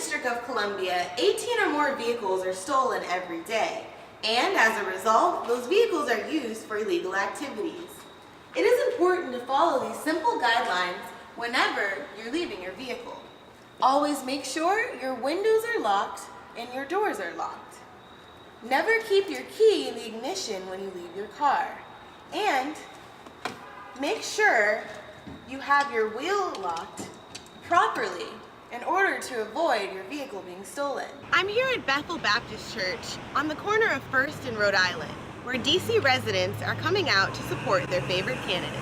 District of Columbia, 18 or more vehicles are stolen every day, and as a result, those vehicles are used for illegal activities. It is important to follow these simple guidelines whenever you're leaving your vehicle. Always make sure your windows are locked and your doors are locked. Never keep your key in the ignition when you leave your car. And make sure you have your wheel locked properly in order to avoid your vehicle being stolen. I'm here at Bethel Baptist Church on the corner of First and Rhode Island, where DC residents are coming out to support their favorite candidates.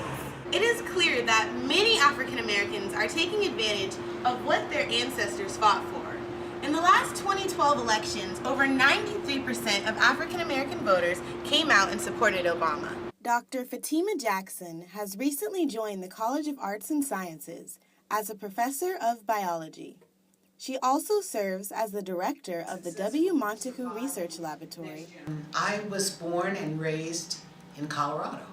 It is clear that many African Americans are taking advantage of what their ancestors fought for. In the last 2012 elections, over 93% of African American voters came out and supported Obama. Dr. Fatima Jackson has recently joined the College of Arts and Sciences as a professor of biology. She also serves as the director of the W. Montague Research Laboratory. I was born and raised in Colorado,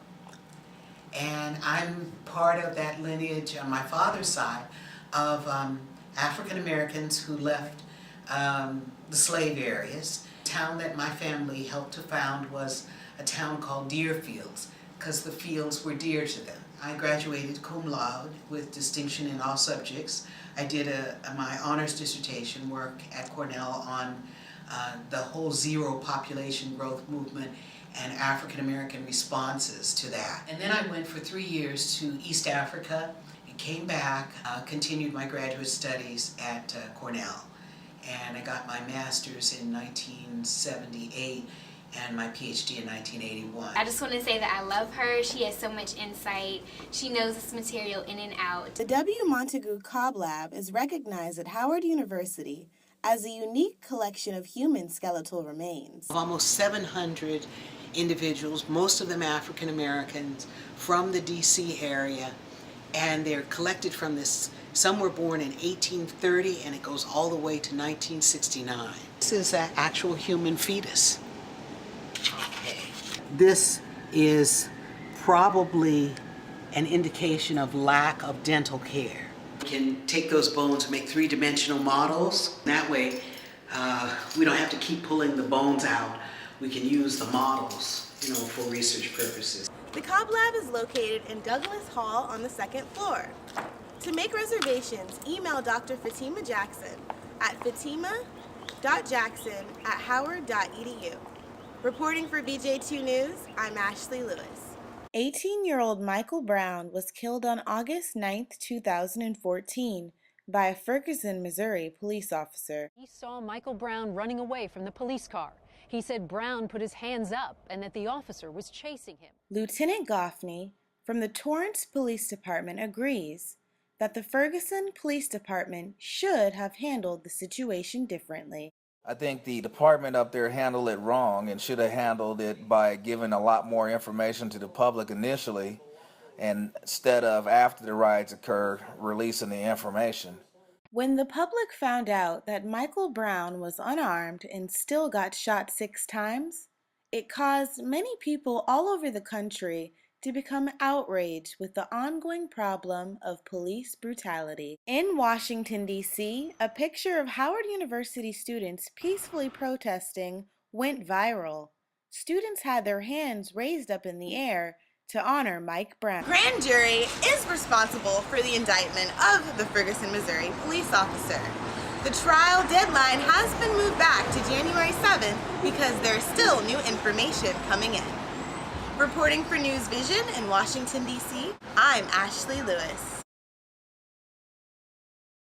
and I'm part of that lineage on my father's side of African Americans who left the slave areas. The town that my family helped to found was a town called Deerfields, because the fields were dear to them. I graduated cum laude with distinction in all subjects. I did my honors dissertation work at Cornell on the whole zero population growth movement and African American responses to that. And then I went for 3 years to East Africa and came back, continued my graduate studies at Cornell. And I got my master's in 1978 and my PhD in 1981. I just want to say that I love her. She has so much insight. She knows this material in and out. The W. Montague Cobb Lab is recognized at Howard University as a unique collection of human skeletal remains. Almost 700 individuals, most of them African Americans, from the DC area, and they're collected from this. Some were born in 1830 and it goes all the way to 1969. This is an actual human fetus. Okay. This is probably an indication of lack of dental care. We can take those bones and make three-dimensional models. That way, we don't have to keep pulling the bones out. We can use the models, for research purposes. The Cobb Lab is located in Douglas Hall on the 2nd floor. To make reservations, email Dr. Fatima Jackson at fatima.jackson@howard.edu. Reporting for VJ2 News, I'm Ashley Lewis. 18-year-old Michael Brown was killed on August 9, 2014 by a Ferguson, Missouri police officer. He saw Michael Brown running away from the police car. He said Brown put his hands up and that the officer was chasing him. Lieutenant Goffney from the Torrance Police Department agrees that the Ferguson Police Department should have handled the situation differently. I think the department up there handled it wrong and should have handled it by giving a lot more information to the public initially, and instead of, after the riots occurred, releasing the information. When the public found out that Michael Brown was unarmed and still got shot 6 times, it caused many people all over the country to become outraged with the ongoing problem of police brutality. In Washington, D.C., a picture of Howard University students peacefully protesting went viral. Students had their hands raised up in the air to honor Mike Brown. Grand jury is responsible for the indictment of the Ferguson, Missouri police officer. The trial deadline has been moved back to January 7th because there's still new information coming in. Reporting for News Vision in Washington, D.C., I'm Ashley Lewis.